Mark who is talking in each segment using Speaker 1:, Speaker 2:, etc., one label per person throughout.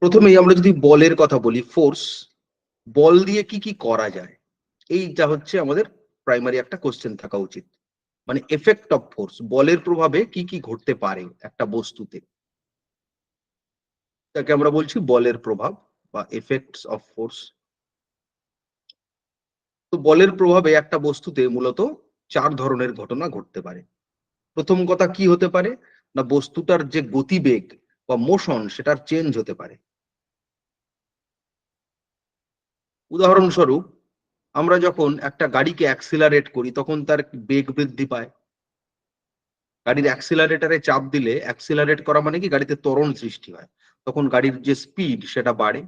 Speaker 1: প্রথমেই আমরা যদি বলের কথা বলি, ফোর্স, বল দিয়ে কি কি করা যায়, এইটা হচ্ছে আমাদের প্রাইমারি একটা কোশ্চেন থাকা উচিত। মানে এফেক্ট অফ ফোর্স, বলের প্রভাবে কি কি ঘটতে পারে একটা বস্তুতে, তাকে আমরা বলছি বলের প্রভাব বা এফেক্টস অফ ফোর্স। তো বলের প্রভাবে একটা বস্তুতে মূলত 4 ধরনের ঘটনা ঘটতে পারে। প্রথম কথা কি হতে পারে না, বস্তুটার যে গতিবেগ বা মোশন সেটার চেঞ্জ হতে পারে। উদাহরণস্বরূপ, আমরা যখন একটা গাড়িকে অ্যাক্সিলারেট করি তখন তার বেগ বৃদ্ধি পায়। গাড়ির অ্যাক্সিলারেটরে চাপ দিলে, অ্যাক্সিলারেট করা মানে কি গাড়িতে ত্বরণ সৃষ্টি হয়, তখন গাড়ির যে স্পিড সেটা বাড়ে,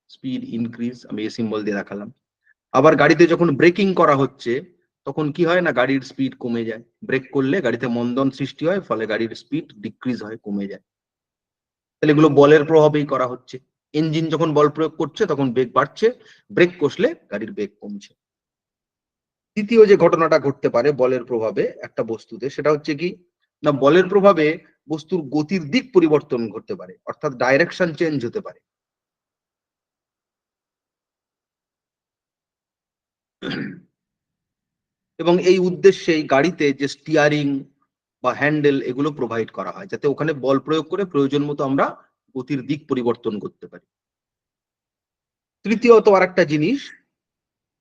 Speaker 1: স্পিড ইনক্রিজ, আমি এই সিম্বল দিয়ে দেখালাম। আবার গাড়িতে যখন ব্রেকিং করা হচ্ছে তখন কি হয় না, গাড়ির স্পিড কমে যায়। ব্রেক করলে গাড়িতে মন্দন সৃষ্টি হয়, ফলে গাড়ির স্পিড ডিক্রিজ হয়, কমে যায়। তাহলে এগুলো বলের প্রভাবেই করা হচ্ছে। ইঞ্জিন যখন বল প্রয়োগ করছে তখন বেগ বাড়ছে, ব্রেক কষলে গাড়ির বেগ কমছে। দ্বিতীয় যে ঘটনাটা ঘটতে পারে বলের প্রভাবে একটা বস্তুতে, সেটা হচ্ছে কি না, বলের প্রভাবে বস্তুর গতির দিক পরিবর্তন ঘটতে পারে, অর্থাৎ ডাইরেকশন চেঞ্জ হতে পারে। এবং এই উদ্দেশ্যেই গাড়িতে যে স্টিয়ারিং বা হ্যান্ডেল এগুলো প্রোভাইড করা হয়, যাতে ওখানে বল প্রয়োগ করে প্রয়োজন মতো আমরা গতির দিক পরিবর্তন করতে পারি। তৃতীয়ত আর একটা জিনিস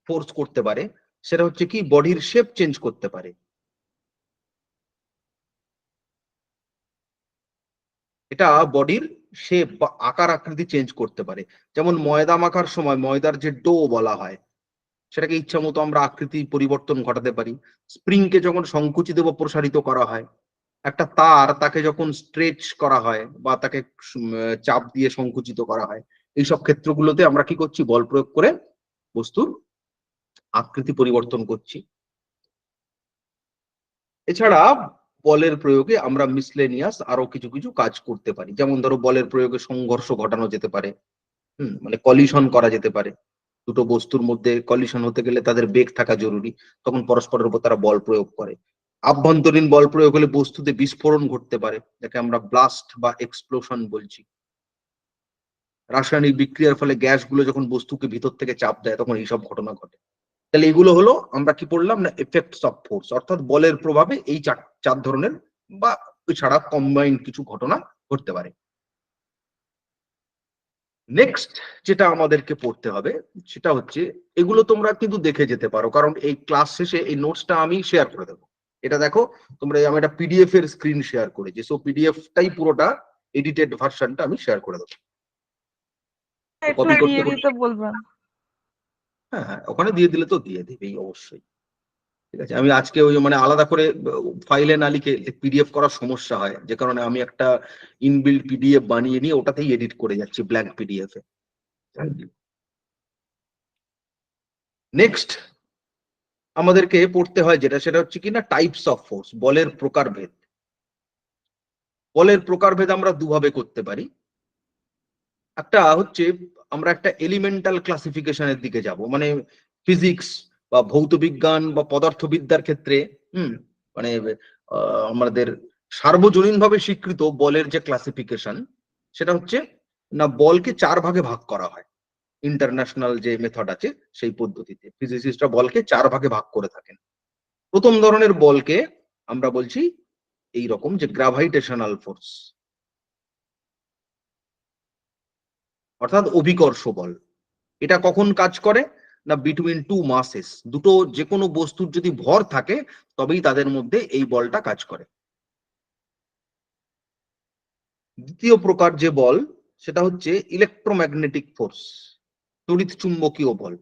Speaker 1: ফোর্স করতে পারে, সেটা হচ্ছে কি বডির শেপ চেঞ্জ করতে পারে। এটা বডির শেপ বা আকার আকৃতি চেঞ্জ করতে পারে। যেমন ময়দা মাখার সময় ময়দার যে ডো বলা হয়, সেটাকে ইচ্ছা মতো আমরা আকৃতি পরিবর্তন ঘটাতে পারি। স্প্রিংকে যখন সংকুচিত বা প্রসারিত করা হয়, একটা তার তাকে যখন স্ট্রেচ করা হয় বা তাকে চাপ দিয়ে সংকুচিত করা হয়, এইসব ক্ষেত্রগুলোতে আমরা কি করছি, বল প্রয়োগ করে বস্তুর আকৃতি পরিবর্তন করছি। এছাড়া বলের প্রয়োগে আমরা মিসলেনিয়াস আরো কিছু কিছু কাজ করতে পারি। যেমন ধরো, বলের প্রয়োগে সংঘর্ষ ঘটানো যেতে পারে, মানে কলিশন করা যেতে পারে। দুটো বস্তুর মধ্যে কলিশন হতে গেলে তাদের বেগ থাকা জরুরি, তখন পরস্পরের উপর তারা বল প্রয়োগ করে। আভ্যন্তরীণ বল প্রয়োগ হলে বস্তুতে বিস্ফোরণ ঘটতে পারে, যাকে আমরা ব্লাস্ট বা এক্সপ্লোশন বলছি। রাসায়নিক বিক্রিয়ার ফলে গ্যাসগুলো যখন বস্তুকে ভিতর থেকে চাপ দেয় তখন এইসব ঘটনা ঘটে। তাহলে এগুলো হলো আমরা কি পড়লাম না, এফেক্টস অফ ফোর্স, অর্থাৎ বলের প্রভাবে এই চার চার ধরনের বা এছাড়া কম্বাইন্ড কিছু ঘটনা ঘটতে পারে। নেক্সট যেটা আমাদেরকে পড়তে হবে সেটা হচ্ছে, এগুলো তোমরা কিন্তু দেখে যেতে পারো, কারণ এই ক্লাস শেষে এই নোটসটা আমি শেয়ার করে দেবো। এটা দেখো, তোমরা আমি একটা পিডিএফ এর স্ক্রিন শেয়ার করেছি, সো পিডিএফটাই পুরোটা এডিটেড ভার্সনটা আমি শেয়ার করে দেবো।
Speaker 2: একটু
Speaker 1: কপি করতে
Speaker 2: দিয়ে
Speaker 1: করতে,
Speaker 2: দিতে বলবেন।
Speaker 1: হ্যাঁ হ্যাঁ, ওখানে দিয়ে দিলে তো দিয়ে দিবেই অবশ্যই। ঠিক আছে, আমি আজকে ওই মানে আলাদা করে ফাইলে না লিখে পিডিএফ করার সমস্যা হয়, যে কারণে আমি একটা ইনবিল্ড পিডিএফ বানিয়ে নিয়ে ওটাতেই এডিট করে যাচ্ছি, ব্ল্যাঙ্ক পিডিএফ এ। নেক্সট আমাদেরকে পড়তে হয় যেটা, সেটা হচ্ছে কিনা টাইপস অফ ফোর্স, বলের প্রকারভেদ। বলের প্রকারভেদ আমরা দুভাবে করতে পারি। একটা হচ্ছে, আমরা একটা এলিমেন্টাল ক্লাসিফিকেশনের দিকে যাব, মানে ফিজিক্স বা ভৌতবিজ্ঞান বা পদার্থবিদ্যার ক্ষেত্রে, হুম, মানে আমাদের সার্বজনীনভাবে স্বীকৃত বলের যে ক্লাসিফিকেশন, সেটা হচ্ছে না, বলকে 4 ভাগে ভাগ করা হয়। ইন্টারন্যাশনাল যে মেথড আছে সেই পদ্ধতিতে ফিজিসিস্টরা বলকে 4 ভাগে ভাগ করে থাকেন। প্রথম ধরনের বলকে আমরা বলছি এই রকম, যে গ্রাভাইটেশনাল ফোর্স, অর্থাৎ অভিকর্ষ বল। এটা কখন কাজ করে না, বিটুইন টু মাসেস, দুটো যে কোনো বস্তুর যদি ভর থাকে তবেই তাদের মধ্যে এই বলটা কাজ করে। দ্বিতীয় প্রকার যে বল, সেটা হচ্ছে ইলেকট্রোম্যাগনেটিক ফোর্স, তড়িৎ চুম্বকীয় বল।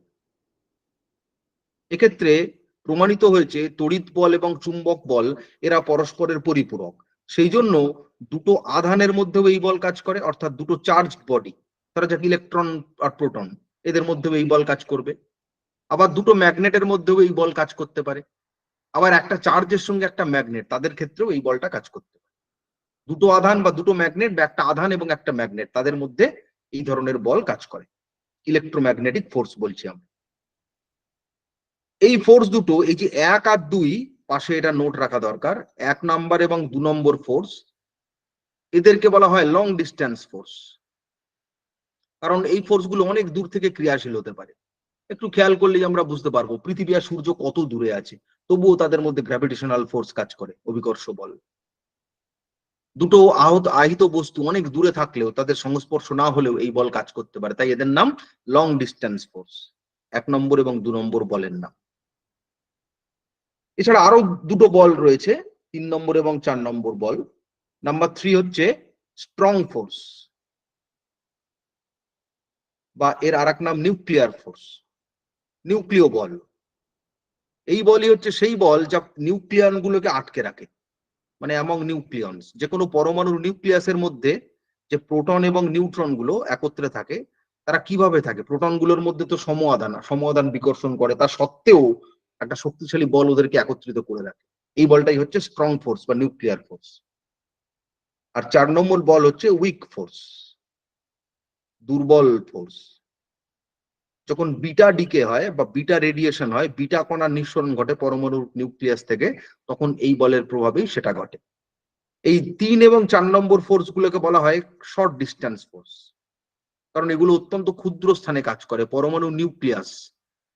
Speaker 1: এক্ষেত্রে প্রমাণিত হয়েছে তড়িৎ বল এবং চুম্বক বল এরা পরস্পরের পরিপূরক। সেই জন্য দুটো আধানের মধ্যেও এই বল কাজ করে, অর্থাৎ দুটো চার্জ বডি, তারা যাক ইলেকট্রন আর প্রোটন, এদের মধ্যেও এই বল কাজ করবে। আবার দুটো ম্যাগনেটের মধ্যেও এই বল কাজ করতে পারে। আবার একটা চার্জের সঙ্গে একটা ম্যাগনেট, তাদের ক্ষেত্রেও এই বলটা কাজ করতে পারে। দুটো আধান বা দুটো ম্যাগনেট বা একটা আধান এবং একটা ম্যাগনেট, তাদের মধ্যে এই ধরনের বল কাজ করে, ইলেকট্রোম্যাগনেটিক ফোর্স বলছি আমরা। এই ফোর্স দুটো, এই যে 1 আর 2, পাশে এটা নোট রাখা দরকার, 1 নাম্বার এবং 2 নম্বর ফোর্স, এদেরকে বলা হয় লং ডিস্টেন্স ফোর্স। কারণ এই ফোর্সগুলো অনেক দূর থেকে ক্রিয়াশীল হতে পারে। একটু খেয়াল করলেই আমরা বুঝতে পারবো পৃথিবী আর সূর্য কত দূরে আছে, তবুও তাদের মধ্যে গ্র্যাভিটেশনাল ফোর্স কাজ করে, অভিকর্ষ বল। দুটো আহিত বস্তু অনেক দূরে থাকলেও তাদের সংস্পর্শ না হলেও এই বল কাজ করতে পারে, তাই এদের নাম লং ডিস্টেন্স ফোর্স। 1 নম্বর এবং 2 নম্বর বলের নাম। এছাড়া আরো দুটো বল রয়েছে, 3 নম্বর এবং 4 নম্বর বল। নাম্বার 3 হচ্ছে স্ট্রং ফোর্স, বা এর আরেক নাম নিউক্লিয়ার ফোর্স, নিউক্লিয় বল। এই বলই হচ্ছে সেই বল যা নিউক্লিয়ন গুলোকে আটকে রাখে, মানে অ্যামং নিউক্লিয়নস। যে কোনো পরমাণুর নিউক্লিয়াসের মধ্যে যে প্রোটন এবং নিউট্রন গুলো একত্রে থাকে, তারা কিভাবে থাকে? প্রোটন গুলোর মধ্যে তো সমআদান বিকর্ষণ করে, তা সত্ত্বেও একটা শক্তিশালী বল ওদেরকে একত্রিত করে রাখে। এই বলটাই হচ্ছে স্ট্রং ফোর্স বা নিউক্লিয়ার ফোর্স। আর 4 নম্বর বল হচ্ছে উইক ফোর্স, দুর্বল ফোর্স। যখন বিটা ডিকে হয় বা বিটা রেডিয়েশন হয়, বিটা কণার নিঃসরণ ঘটে পরমাণুর নিউক্লিয়াস থেকে, তখন এই বলের প্রভাবেই সেটা ঘটে। এই 3 এবং 4 নম্বর ফোর্স গুলোকে বলা হয় শর্ট ডিস্টেন্স ফোর্স, কারণ এগুলো অত্যন্ত ক্ষুদ্র স্থানে কাজ করে। পরমাণু নিউক্লিয়াস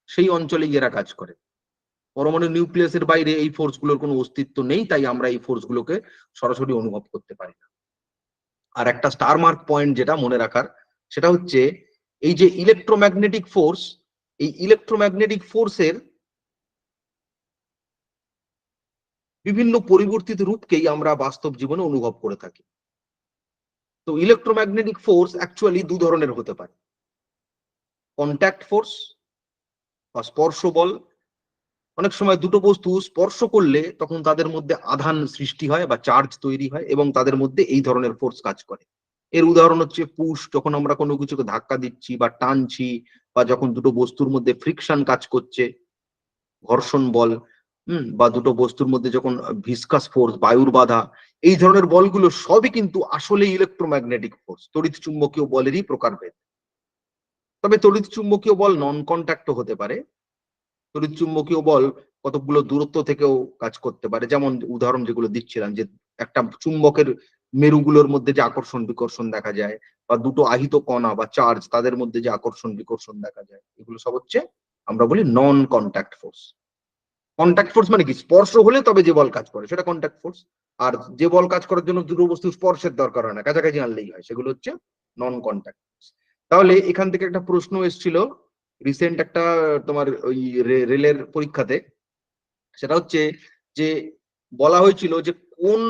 Speaker 1: সেই অঞ্চলেই এরা কাজ করে। পরমাণু নিউক্লিয়াসের বাইরে এই ফোর্স গুলোর কোনো অস্তিত্ব নেই, তাই আমরা এই ফোর্স গুলোকে সরাসরি অনুভব করতে পারি না। আর একটা স্টার মার্ক পয়েন্ট যেটা মনে রাখার, সেটা হচ্ছে এই যে ইলেকট্রোম্যাগনেটিক ফোর্স, এই ইলেকট্রোম্যাগনেটিক ফোর্সের বিভিন্ন পরিবর্তিত রূপকেই আমরা বাস্তব জীবনে অনুভব করে থাকি। তো ইলেকট্রোম্যাগনেটিক ফোর্স অ্যাকচুয়ালি দু ধরনের হতে পারে, কন্ট্যাক্ট ফোর্স বা স্পর্শ বল। অনেক সময় দুটো বস্তু স্পর্শ করলে তখন তাদের মধ্যে আধান সৃষ্টি হয় বা চার্জ তৈরি হয়, এবং তাদের মধ্যে এই ধরনের ফোর্স কাজ করে। এর উদাহরণ হচ্ছে পুশ, যখন আমরা কোনো কিছুকে ধাক্কা দিচ্ছি বা টানছি, বা যখন দুটো বস্তুর মধ্যে ফ্রিকশন কাজ করছে, ঘর্ষণ বল। বা দুটো বস্তুর মধ্যে যখন ভিসকাস ফোর্স, বায়ুর বাধা, এই ধরনের বলগুলো সবই কিন্তু আসলে ইলেকট্রোম্যাগনেটিক ফোর্স, তড়িৎ চুম্বকীয় বলেরই প্রকারভেদ। তবে তড়িৎ চুম্বকীয় বল নন কন্ট্যাক্টও হতে পারে। তড়িৎ চুম্বকীয় বল কতগুলো দূরত্ব থেকেও কাজ করতে পারে, যেমন উদাহরণ যেগুলো দিচ্ছিলাম, যে একটা চুম্বকের মেরুগুলোর মধ্যে যে আকর্ষণ বিকর্ষণ দেখা যায়, বা দুটো আহিত কণা বা চার্জ তাদের মধ্যে যে আকর্ষণ বিকর্ষণ দেখা যায়, এগুলো সব হচ্ছে আমরা বলি নন কন্ট্যাক্ট ফোর্স। কন্ট্যাক্ট ফোর্স মানে কি? স্পর্শ হলে তবে যে বল কাজ করে সেটা কন্ট্যাক্ট ফোর্স। আর যে বল কাজ করার জন্য দুটো বস্তু স্পর্শের দরকার হয় না, কাছাকাছি আনলেই হয়, সেগুলো হচ্ছে নন কন্ট্যাক্ট ফোর্স। তাহলে এখান থেকে একটা প্রশ্ন এসেছিল রিসেন্ট একটা, তোমার ওই রেলের পরীক্ষাতে। সেটা হচ্ছে যে বলা হয়েছিল যে কোন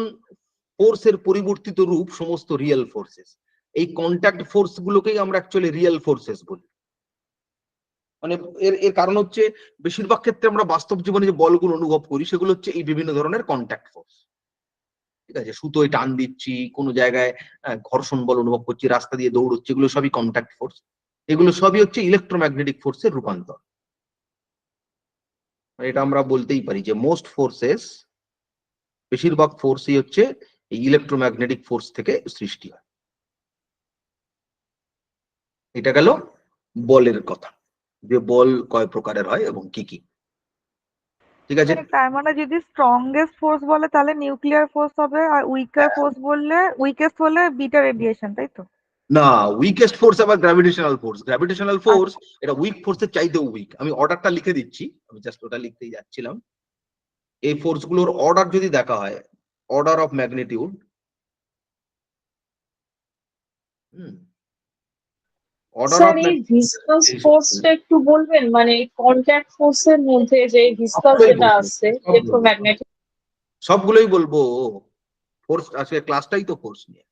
Speaker 1: ফোর্সের পরিবর্তিত রূপ সমস্ত রিয়েল ফোর্সেস। এই কন্ট্যাক্ট ফোর্স গুলোকেই আমরা অ্যাকচুয়ালি রিয়েল ফোর্সেস বলি। মানে এর এর কারণ হচ্ছে বেশিরভাগ ক্ষেত্রে আমরা বাস্তব জীবনে যে বলগুলো অনুভব করি সেগুলো হচ্ছে এই বিভিন্ন ধরনের কন্ট্যাক্ট ফোর্স। ঠিক আছে, সুতোয় টান দিচ্ছি, কোনো জায়গায় ঘর্ষণ বল অনুভব করছি, রাস্তা দিয়ে দৌড়চ্ছি, এগুলো সবই কন্ট্যাক্ট ফোর্স। এগুলো সবই হচ্ছে ইলেকট্রোম্যাগনেটিক ফোর্সের রূপান্তর। এটা আমরা বলতেই পারি যে মোস্ট ফোর্সেস, বেশিরভাগ ফোর্সই হচ্ছে এই ইলেকট্রোম্যাগনেটিক ফোর্স থেকে সৃষ্টি হয়। এটা গেল বলের কথা, যে বল কয় প্রকারের হয় এবং কি কি। ঠিক আছে,
Speaker 2: মানে তার মানে যদি স্ট্রংগেস্ট ফোর্স বলে তাহলে নিউক্লিয়ার ফোর্স হবে, আর উইকার ফোর্স বললে উইকেস্ট হলে বিটা রেডিয়েশন, তাই তো?
Speaker 1: না, উইকেস্ট ফোর্স আবার গ্র্যাভিটেশনাল ফোর্স। গ্র্যাভিটেশনাল ফোর্স
Speaker 2: আচ্ছা,
Speaker 1: এটা উইক ফোর্সের চাইতেও উইক। আমি অর্ডারটা লিখে দিচ্ছি, আমি জাস্ট ওটা লিখতেই যাচ্ছিলাম। এই ফোর্স গুলোর অর্ডার যদি দেখা হয়, order of magnitude, order
Speaker 3: sir
Speaker 1: of
Speaker 3: এই ভিসকাস ফোর্সটা একটু বলবেন, মানে কন্ট্যাক্ট ফোর্সের মধ্যে যে ভিসকাস
Speaker 1: সবগুলোই
Speaker 3: যেটা
Speaker 1: বলবো,
Speaker 3: আছে ইলেকট্রোম্যাগনেটিক।
Speaker 1: সবগুলোই বলবো। ফোর্স আজকে ক্লাসটাই তো ফোর্স নিয়ে।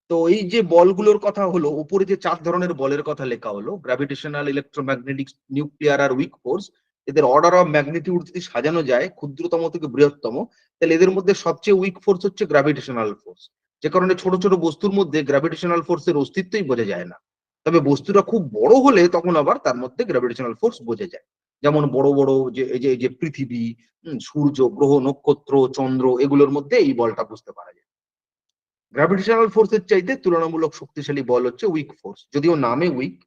Speaker 1: তো এই যে বলগুলোর কথা হলো, উপরে যে 4 ধরনের বলের কথা লেখা হলো, গ্র্যাভিটেশনাল, ইলেকট্রোম্যাগনেটিক, নিউক্লিয়ার আর উইক ফোর্স, এদের অর্ডার অফ ম্যাগনিটিউড যদি সাজানো যায় ক্ষুদ্রতম থেকে বৃহত্তম, তাহলে এদের মধ্যে সবচেয়ে উইক ফোর্স হচ্ছে গ্র্যাভিটেশনাল ফোর্স। যে কারণে ছোট ছোট বস্তুর মধ্যে গ্র্যাভিটেশনাল ফোর্সের অস্তিত্বই বোঝা যায় না। তবে বস্তুটা খুব বড় হলে তখন আবার তার মধ্যে গ্র্যাভিটেশনাল ফোর্স বোঝা যায়। যেমন বড় বড় যে পৃথিবী, সূর্য, গ্রহ, নক্ষত্র, চন্দ্র, এগুলোর মধ্যে এই বলটা বুঝতে পারা যায়। গ্র্যাভিটেশনাল ফোর্সের চাইতে তুলনামূলক শক্তিশালী বল হচ্ছে উইক ফোর্স, যদিও নামে উইক।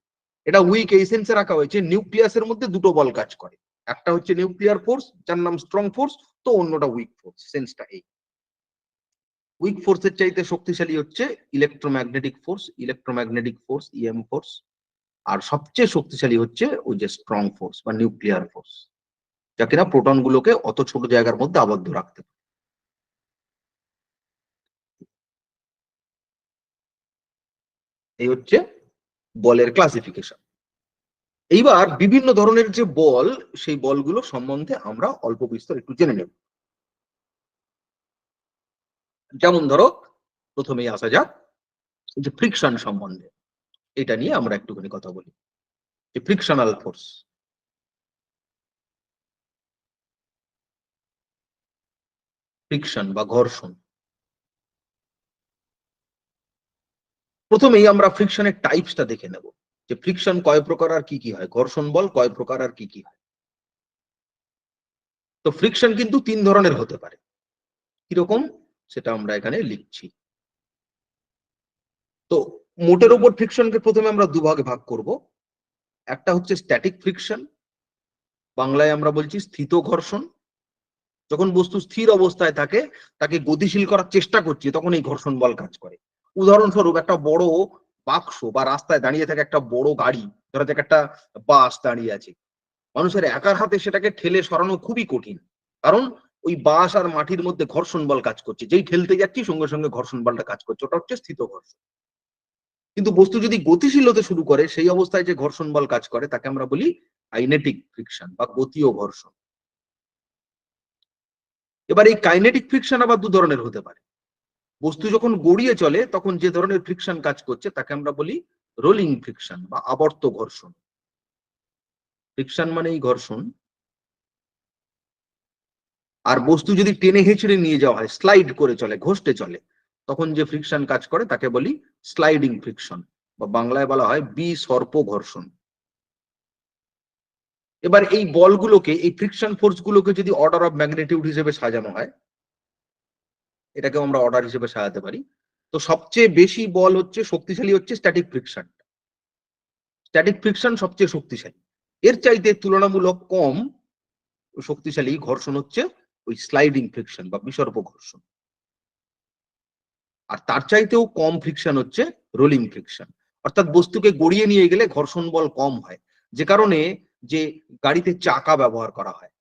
Speaker 1: এটা উইক এই সেন্সে রাখা হয়েছে, নিউক্লিয়াসের মধ্যে দুটো বল কাজ করে, একটা হচ্ছে নিউক্লিয়ার ফোর্স যার নাম স্ট্রং ফোর্স, তো অন্যটা উইক ফোর্স, সেন্সটা এই। উইক ফোর্সের চাইতে শক্তিশালী হচ্ছে ইলেকট্রোম্যাগনেটিক ফোর্স ইএম ফোর্স, আর সবচেয়ে শক্তিশালী হচ্ছে ওই যে স্ট্রং ফোর্স বা নিউক্লিয়ার ফোর্স, যা কিনা প্রোটন গুলোকে অত ছোট জায়গার মধ্যে আবদ্ধ রাখতে পারে। এই হচ্ছে বলের ক্লাসিফিকেশন। এইবার বিভিন্ন ধরনের যে বল, সেই বলগুলো সম্বন্ধে আমরা অল্প বিস্তর একটু জেনে নেব। যেমন ধরো, প্রথমেই আসা যাক যে ফ্রিকশন সম্বন্ধে, এটা নিয়ে আমরা একটুখানি কথা বলি। যে ফ্রিকশনাল ফোর্স, ফ্রিকশন বা ঘর্ষণ। প্রথমেই আমরা ফ্রিকশনের টাইপসটা দেখে নেব, যে ফ্রিকশন কয় প্রকার আর কি কি হয়, ঘর্ষণ বল কয় প্রকার আর কি কি হয়। তো ফ্রিকশন কিন্তু 3 ধরনের হতে পারে। কিরকম সেটা আমরা এখানে লিখছি। তো মোটের উপর ফ্রিকশনকে প্রথমে আমরা দুভাগে ভাগ করব। একটা হচ্ছে স্ট্যাটিক ফ্রিকশন, বাংলায় আমরা বলছি স্থিত ঘর্ষণ। যখন বস্তু স্থির অবস্থায় থাকে, তাকে গতিশীল করার চেষ্টা করছি, তখন এই ঘর্ষণ বল কাজ করে। উদাহরণস্বরূপ, একটা বড় বাক্স বা রাস্তায় দাঁড়িয়ে থাকে একটা বড় গাড়ি, ধরা যাক একটা বাস দাঁড়িয়ে আছে, মানুষের একার হাতে সেটাকে ঠেলে সরানো খুবই কঠিন, কারণ ওই বাস আর মাটির মধ্যে ঘর্ষণ বল কাজ করছে। যেই ঠেলতে যাচ্ছি, সঙ্গে সঙ্গে ঘর্ষণ বলটা কাজ করছে, ওটা হচ্ছে স্থিত ঘর্ষণ। কিন্তু বস্তু যদি গতিশীল হতে শুরু করে, সেই অবস্থায় যে ঘর্ষণ বল কাজ করে তাকে আমরা বলি কাইনেটিক ফ্রিকশন বা গতীয় ঘর্ষণ। এবার এই কাইনেটিক ফ্রিকশন আবার 2 ধরনের হতে পারে। বস্তু যখন গড়িয়ে চলে, তখন যে ধরনের ফ্রিকশন কাজ করছে তাকে আমরা বলি রোলিং ফ্রিকশন বা আবর্ত ঘর্ষণ। ফ্রিকশন মানেই ঘর্ষণ। আর বস্তু যদি টেনে হেঁচড়ে নিয়ে যাওয়া হয়, স্লাইড করে চলে, ঘষতে চলে, তখন যে ফ্রিকশন কাজ করে তাকে বলি স্লাইডিং ফ্রিকশন বা বাংলায় বলা হয় বিসর্প ঘর্ষণ। এবার এই বলগুলোকে, এই ফ্রিকশন ফোর্স গুলোকে যদি অর্ডার অফ ম্যাগনিটিউড হিসেবে সাজানো হয়, এটাকেও আমরা অর্ডার হিসেবে সাজাতে পারি। তো সবচেয়ে বেশি বল হচ্ছে, শক্তিশালী হচ্ছে স্ট্যাটিক ফ্রিকশন। স্ট্যাটিক ফ্রিকশন সবচেয়ে শক্তিশালী। এর চাইতে তুলনামূলক কম শক্তিশালী ঘর্ষণ হচ্ছে ওই স্লাইডিং ফ্রিকশন বা বিসর্প ঘর্ষণ। আর তার চাইতেও কম ফ্রিকশন হচ্ছে রোলিং ফ্রিকশন। অর্থাৎ বস্তুকে গড়িয়ে নিয়ে গেলে ঘর্ষণ বল কম হয়, যে কারণে যে গাড়িতে চাকা ব্যবহার করা হয়।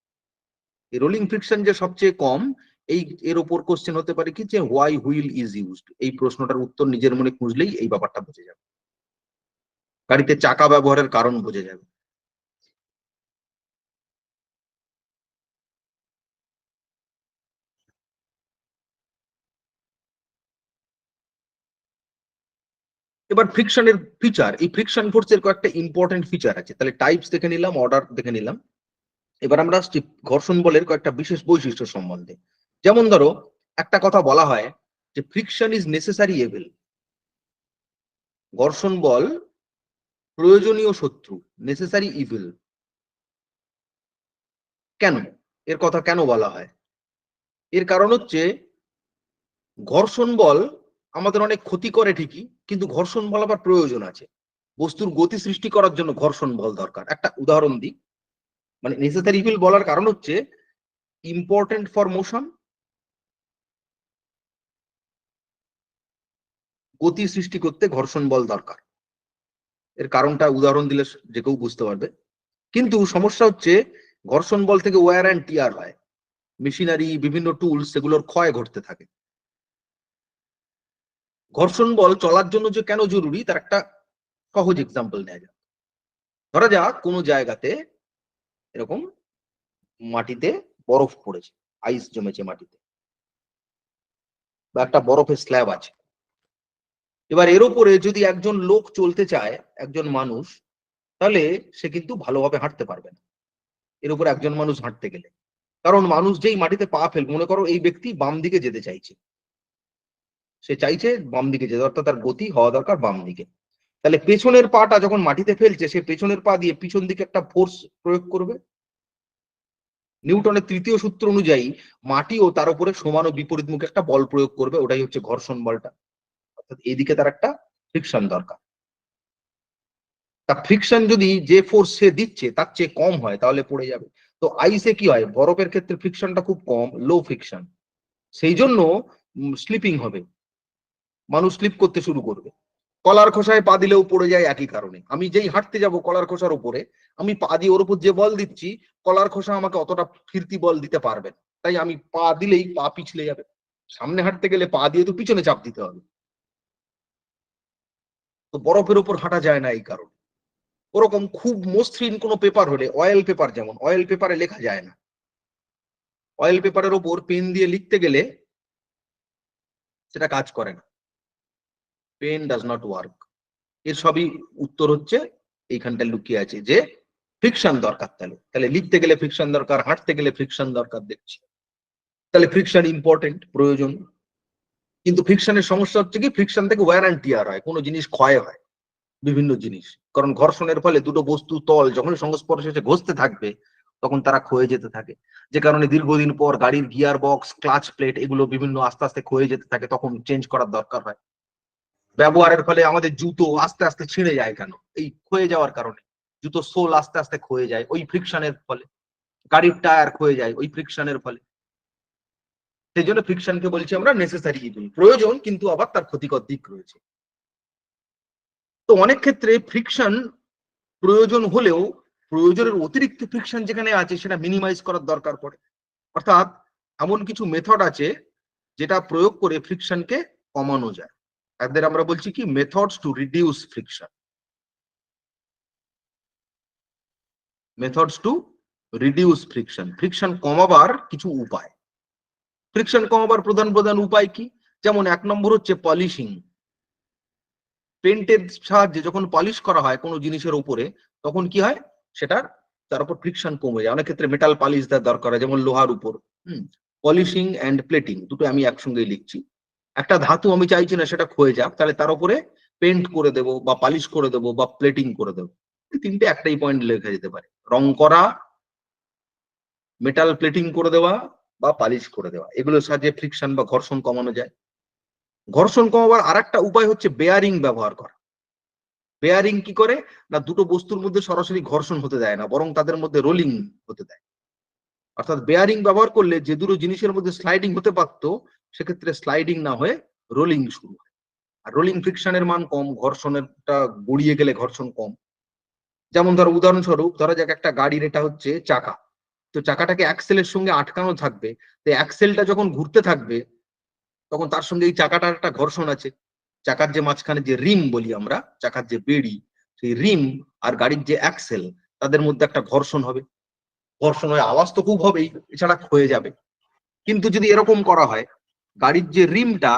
Speaker 1: এই রোলিং ফ্রিকশন যে সবচেয়ে কম, এই এর উপর কোশ্চেন হতে পারে কি, যে হোয়াই হুইল ইজ ইউজড। এই প্রশ্নটার উত্তর নিজের মনে খুঁজলেই এই ব্যাপারটা বুঝে যাবে, গাড়িতে চাকা ব্যবহারের কারণ বুঝে যাবে। এবার ফ্রিকশনের ফিচার, এই ফ্রিকশন ফোর্সের কয়েকটা ইম্পর্টেন্ট ফিচার আছে। তাহলে টাইপস দেখে নিলাম, অর্ডার দেখে নিলাম। এবার আমরা আসছি ঘর্ষণ বলের কয়েকটা বিশেষ বৈশিষ্ট্য সম্বন্ধে। যেমন ধরো, একটা কথা বলা হয় যে ফ্রিকশন ইজ নেসেসারি এভিল। ঘর্ষণ বল প্রয়োজনীয় শত্রু, নেসেসারি ইভিল। কেন এর কথা কেন বলা হয়? এর কারণ হচ্ছে, ঘর্ষণ বল আমাদের অনেক ক্ষতি করে ঠিকই, কিন্তু ঘর্ষণ বল আবার প্রয়োজন আছে। বস্তুর গতি সৃষ্টি করার জন্য ঘর্ষণ বল দরকার। একটা উদাহরণ দিই, মানে নেসেসারি ইভিল বলার কারণ হচ্ছে ইম্পর্টেন্ট ফর মোশন, গতি সৃষ্টি করতে ঘর্ষণ বল দরকার। এর কারণটা উদাহরণ দিলে যে কেউ বুঝতে পারবে। কিন্তু সমস্যা হচ্ছে, ঘর্ষণ বল থেকে ওয়্যার অ্যান্ড টিয়ার হয়, মেশিনারি, বিভিন্ন টুলস, সেগুলোর ক্ষয় ঘটতে থাকে। ঘর্ষণ বল চলার জন্য যে কেন জরুরি, তার একটা সহজ এক্সাম্পল নেওয়া যাক। ধরা যাক কোনো জায়গাতে এরকম মাটিতে বরফ পড়েছে, আইস জমেছে মাটিতে, বা একটা বরফের স্ল্যাব আছে। এবার এর উপরে যদি একজন লোক চলতে চায়, একজন মানুষ, তাহলে সে কিন্তু ভালোভাবে হাঁটতে পারবে না এর উপরে একজন মানুষ হাঁটতে গেলে। কারণ মানুষ যেই মাটিতে পা ফেল, মনে করো এই ব্যক্তি বাম দিকে যেতে চাইছে, সে চাইছে বাম দিকে যেতে, অর্থাৎ তার গতি হওয়া দরকার বাম দিকে। তাহলে পেছনের পাটা যখন মাটিতে ফেলছে, সে পেছনের পা দিয়ে পিছন দিকে একটা ফোর্স প্রয়োগ করবে। নিউটনের 3য় সূত্র অনুযায়ী মাটিও তার উপরে সমান ও বিপরীতমুখী একটা বল প্রয়োগ করবে, ওটাই হচ্ছে ঘর্ষণ বলটা। অর্থাৎ এদিকে তার একটা ফ্রিকশন দরকার। তা ফ্রিকশন যদি যে ফোর্স সে দিচ্ছে তার চেয়ে কম হয়, তাহলে পড়ে যাবে। তো আইসে কি হয়, বরফের ক্ষেত্রে ফ্রিকশনটা খুব কম, লো ফ্রিকশন। সেই জন্য স্লিপিং হবে, মানুষ স্লিপ করতে শুরু করবে। কলার খোসায় পা দিলেও পড়ে যায় একই কারণে। আমি যেই হাঁটতে যাব কলার খোসার উপরে, আমি পা দিয়ে ওর উপর যে বল দিচ্ছি, কলার খোসা আমাকে অতটা ফিরতি বল দিতে পারবে না, তাই আমি পা দিলেই পা পিছলে যাবে। সামনে হাঁটতে গেলে পা দিয়ে তো পিছনে চাপ দিতে হবে। তো বরফের উপর হাঁটা যায় না এই কারণে। ওরকম খুব মসৃণ কোনো পেপার হলে, অয়েল পেপার, যেমন অয়েল পেপারে লেখা যায় না। অয়েল পেপারের ওপর পেন দিয়ে লিখতে গেলে সেটা কাজ করে না, পেন ডাজ নট ওয়ার্ক। এর সবই উত্তর হচ্ছে এইখানটা লুকিয়ে আছে, যে ফ্রিকশন দরকার। তাহলে লিখতে গেলে ফ্রিকশন দরকার, হাঁটতে গেলে ফ্রিকশন দরকার দেখছি। তাহলে ফ্রিকশন ইম্পর্টেন্ট, প্রয়োজন। কিন্তু ফ্রিকশনের সমস্যা হচ্ছে কি, ফ্রিকশন থেকে ওয়্যার অ্যান্ড টিয়ার হয়, কোনো জিনিস ক্ষয় হয়, বিভিন্ন জিনিস। কারণ ঘর্ষণের ফলে দুটো বস্তু তল যখন সংস্পর্শে এসে ঘষতে থাকবে, তখন তারা ক্ষয়ে যেতে থাকে। যে কারণে দীর্ঘদিন পর গাড়ির গিয়ার বক্স, ক্লাচ প্লেট, এগুলো বিভিন্ন আস্তে আস্তে ক্ষয়ে যেতে থাকে, তখন চেঞ্জ করার দরকার হয়। ব্যবহারের ফলে আমাদের জুতো আস্তে আস্তে ছিঁড়ে যায়, কেন? এই ক্ষয়ে যাওয়ার কারণে। জুতো সোল আস্তে আস্তে ক্ষয়ে যায় ওই ফ্রিকশনের ফলে। গাড়ির টায়ার ক্ষয়ে যায় ওই ফ্রিকশনের ফলে। সেই জন্য ফ্রিকশনকে বলছি আমরা নেসেসারি ইভিল, প্রয়োজন, কিন্তু আবার তার ক্ষতিকর দিক রয়েছে। তো অনেক ক্ষেত্রে ফ্রিকশন প্রয়োজন হলেও প্রয়োজনের অতিরিক্ত ফ্রিকশন যেখানে আছে সেটা মিনিমাইজ করার দরকার পড়ে। অর্থাৎ এমন কিছু মেথড আছে যেটা প্রয়োগ করে ফ্রিকশনকে কমানো যায়। তাদের আমরা বলছি কি, methods to reduce friction. Methods to reduce friction, friction কমাবার কিছু উপায়। ফ্রিকশন কমাবার প্রধান প্রধান উপায় কি? যেমন 1 নম্বর হচ্ছে পলিশিং। পেন্টের সাহায্যে যখন পলিশ করা হয় কোনো জিনিসের উপরে, তখন কি হয়, সেটা তার উপর ফ্রিকশন কমে যায়। অনেক ক্ষেত্রে মেটাল পালিশ দেওয়ার দরকার হয়, যেমন লোহার উপর। পলিশিং এন্ড প্লেটিং দুটো আমি একসঙ্গেই লিখছি। একটা ধাতু আমি চাইছি না সেটা ক্ষয়ে যাক, তাহলে তার উপরে পেন্ট করে দেবো, বা পালিশ করে দেবো, বা প্লেটিং করে দেবো। এই তিনটে একটাই পয়েন্ট লেখা যেতে পারে, রং করা, মেটাল প্লেটিং করে দেওয়া, বা পালিশ করে দেওয়া। এগুলোর সাহায্যে ফ্রিকশন বা ঘর্ষণ কমানো যায়। ঘর্ষণ কমাবার আরেকটা উপায় হচ্ছে বেয়ারিং ব্যবহার করা। বেয়ারিং কি করে না, দুটো বস্তুর মধ্যে সরাসরি ঘর্ষণ হতে দেয় না, বরং তাদের মধ্যে রোলিং হতে দেয়। অর্থাৎ বেয়ারিং ব্যবহার করলে যে দুটো জিনিসের মধ্যে স্লাইডিং হতে পারতো, সেক্ষেত্রে স্লাইডিং না হয়ে রোলিং শুরু হয়। আর রোলিং ফ্রিকশনের মান কম, ঘর্ষণেরটা গড়িয়ে গেলে ঘর্ষণ কম। যেমন ধরো, উদাহরণস্বরূপ ধরা যাক একটা গাড়ির এটা হচ্ছে চাকা, তো চাকাটাকে অ্যাক্সেলের সঙ্গে আটকানো থাকবে। তো অ্যাক্সেলটা যখন ঘুরতে থাকবে, তখন তার সঙ্গে এই চাকাটার একটা ঘর্ষণ আছে। চাকার যে মাঝখানে যে রিম বলি আমরা, চাকার যে বেড়ি, সেই রিম আর গাড়ির যে অ্যাক্সেল, তাদের মধ্যে একটা ঘর্ষণ হবে। ঘর্ষণ হয়ে আওয়াজ তো খুব হবেই, এছাড়া ক্ষয়ে যাবে। কিন্তু যদি এরকম করা হয়, গাড়ির যে রিমটা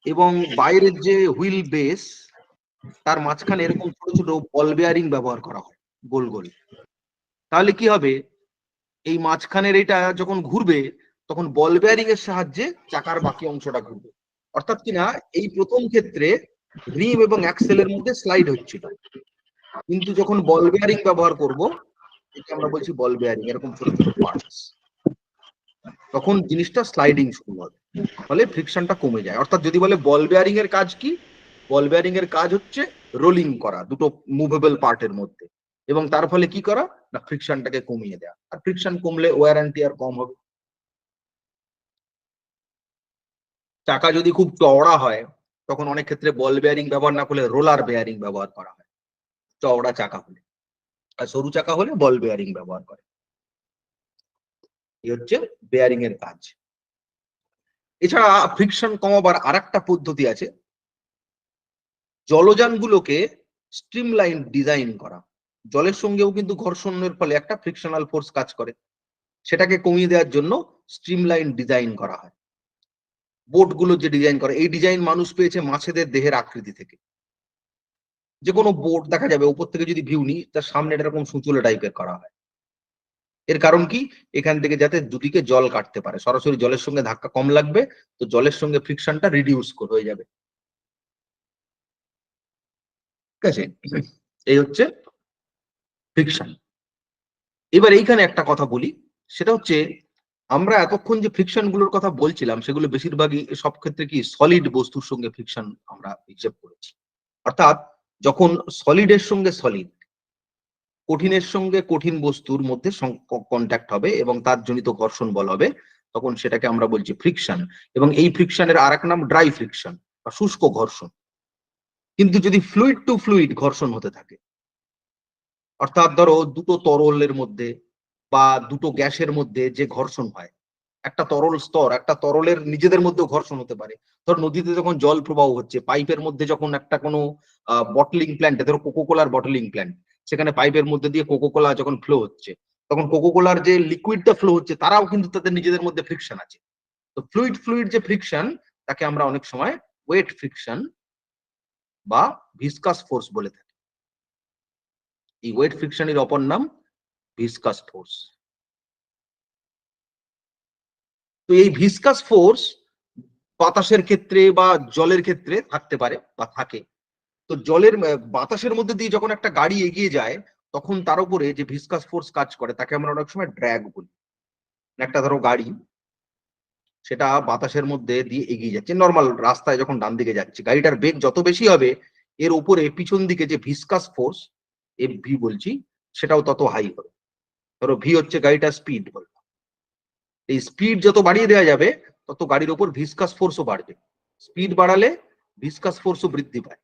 Speaker 1: এবং বাইরের যে হুইল বেস, তার মাঝখানে এরকম ছোট ছোট বল বেয়ারিং ব্যবহার করা হয়, গোল গোল, তাহলে কি হবে, এই মাঝখানের এটা যখন ঘুরবে, তখন বল বেয়ারিং এর সাহায্যে চাকার বাকি অংশটা ঘুরবে। অর্থাৎ কিনা এই প্রথম ক্ষেত্রে রিম এবং অ্যাক্সেলের মধ্যে স্লাইড হচ্ছিল, কিন্তু যখন বল বেয়ারিং ব্যবহার করব, এটা আমরা বলছি বল বেয়ারিং, এরকম ছোট ছোট পার্টস, তখন জিনিসটা স্লাইডিং শুরু হবে, ফলে ফ্রিকশনটা কমে যায়। অর্থাৎ যদি বলে বল বেয়ারিং এর কাজ কি, বল বেয়ারিং এর কাজ হচ্ছে রোলিং করা দুটো মুভেবল পার্টের মধ্যে, এবং তার ফলে কি করা না, ফ্রিকশনটাকে কমিয়ে দেওয়া। আর ফ্রিকশন কমলে ওয়্যার অ্যান্ড টিয়ার কম হবে। চাকা যদি খুব চওড়া হয়, তখন অনেক ক্ষেত্রে বল বেয়ারিং ব্যবহার না করলে রোলার বেয়ারিং ব্যবহার করা হয়, চওড়া চাকা হলে। আর সরু চাকা হলে বল বেয়ারিং ব্যবহার করে। এই হচ্ছে বেয়ারিং এর কাজ। এছাড়া ফ্রিকশন কমাবার আরেকটা পদ্ধতি আছে, জলযানগুলোকে স্ট্রিমলাইন ডিজাইন করা। জলের সঙ্গেও কিন্তু ঘর্ষণের ফলে একটা ফ্রিকশনাল ফোর্স কাজ করে, সেটাকে কমিয়ে দেওয়ার জন্য স্ট্রিমলাইন ডিজাইন করা হয়। বোটগুলো যে ডিজাইন করে, এই ডিজাইন মানুষ পেয়েছে মাছেদের দেহের আকৃতি থেকে। যে কোনো বোট দেখা যাবে উপর থেকে যদি ভিউ নিই, তার সামনে এরকম সুচুলে টাইপের করা হয়। এর কারণ কি, এখান থেকে যাতে দুদিকে জল কাটতে পারে, সরাসরি জলের সঙ্গে ধাক্কা কম লাগবে, তো জলের সঙ্গে ফ্রিকশনটা রিডিউস হয়ে যাবে। ঠিক আছে, এই হচ্ছে ফ্রিকশন। এবার এইখানে একটা কথা বলি, সেটা হচ্ছে আমরা এতক্ষণ যে ফ্রিকশন গুলোর কথা বলছিলাম, সেগুলো বেশিরভাগই সব ক্ষেত্রে কি সলিড বস্তুর সঙ্গে ফ্রিকশন আমরা হিসেব করেছি। অর্থাৎ যখন সলিডের সঙ্গে সলিড, কঠিনের সঙ্গে কঠিন বস্তুর মধ্যে কন্ট্যাক্ট হবে এবং তার জনিত ঘর্ষণ বল হবে, তখন সেটাকে আমরা বলছি ফ্রিকশন। এবং এই ফ্রিকশনের আর এক নাম ড্রাই ফ্রিকশন বা শুষ্ক ঘর্ষণ। কিন্তু যদি ফ্লুইড টু ফ্লুইড ঘর্ষণ হতে থাকে, অর্থাৎ ধরো দুটো তরলের মধ্যে বা দুটো গ্যাসের মধ্যে যে ঘর্ষণ হয়, একটা তরল স্তর একটা তরলের নিজেদের মধ্যেও ঘর্ষণ হতে পারে। ধর নদীতে যখন জল প্রবাহ হচ্ছে, পাইপের মধ্যে যখন একটা কোনো বটলিং প্ল্যান্ট, ধরো কোকোকোলার বটলিং প্ল্যান্ট, সেখানে পাইপের মধ্যে দিয়ে কোকোকোলা যখন ফ্লো হচ্ছে, তখন কোকোকোলার যে লিকুইডটা ফ্লো হচ্ছে তারাও কিন্তু তাদের নিজেদের মধ্যে ফ্রিকশন আছে। তো ফ্লুইড ফ্লুইড যে ফ্রিকশন, তাকে আমরা অনেক সময় ওয়েট ফ্রিকশন বা ভিসকাস ফোর্স বলে থাকি। এই ওয়েট ফ্রিকশনের অপর নাম ভিসকাস ফোর্স। তো এই ভিসকাস ফোর্স বাতাসের ক্ষেত্রে বা জলের ক্ষেত্রে থাকতে পারে বা থাকে। তো জলের বাতাসের মধ্যে দিয়ে যখন একটা গাড়ি এগিয়ে যায়, তখন তার উপরে যে ভিসকাস ফোর্স কাজ করে তাকে আমরা অনেক সময় ড্র্যাগ বলি। একটা ধরো গাড়ি, সেটা বাতাসের মধ্যে দিয়ে এগিয়ে যাচ্ছে, নর্মাল রাস্তায় যখন ডান দিকে যাচ্ছে, গাড়িটার বেগ যত বেশি হবে এর উপরে পিছন দিকে যে ভিসকাস ফোর্স, এফ ভি বলছি, সেটাও তত হাই হবে। ধরো ভি হচ্ছে গাড়িটার স্পিড বল, এই স্পিড যত বাড়িয়ে দেওয়া যাবে তত গাড়ির উপর ভিসকাস ফোর্সও বাড়বে। স্পিড বাড়ালে ভিসকাস ফোর্সও বৃদ্ধি পায়।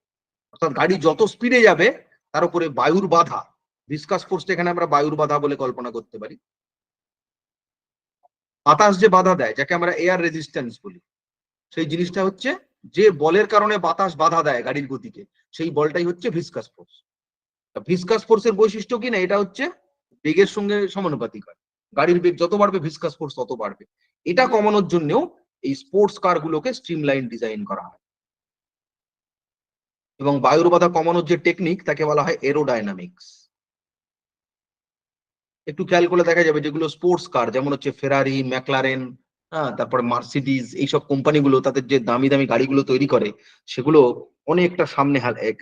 Speaker 1: অর্থাৎ গাড়ি যত স্পিডে যাবে তার উপরে বায়ুর বাধা, ভিসকাস ফোর্সটা এখানে আমরা বায়ুর বাধা বলে কল্পনা করতে পারি। বাতাস যে বাধা দেয়, যাকে আমরা এয়ার রেজিস্ট্যান্স বলি, সেই জিনিসটা হচ্ছে যে বলের কারণে বাতাস বাধা দেয় গাড়ির গতিকে, সেই বলটাই হচ্ছে ভিসকাস ফোর্স। ভিসকাস ফোর্সের বৈশিষ্ট্য কি না, এটা হচ্ছে বেগের সঙ্গে সমানুপাতিক হয়। গাড়ির বেগ যত বাড়বে ভিসকাস ফোর্স তত বাড়বে। এটা কমানোর জন্যও এই স্পোর্টস কার গুলোকে স্ট্রিমলাইন ডিজাইন করা হয়। এবং বায়ুর বাধা কমানোর যে টেকনিক তাকে বলা হয় এরোডাইনামিক্স। একটু খেয়াল করলে দেখা যাবে যেগুলো স্পোর্টস কার, যেমন হচ্ছে ফেরারি, ম্যাকলারেন, হ্যাঁ, তারপরে মার্সিডিজ, এইসব কোম্পানিগুলো তাদের যে দামি দামি গাড়িগুলো তৈরি করে, সেগুলো অনেকটা সামনে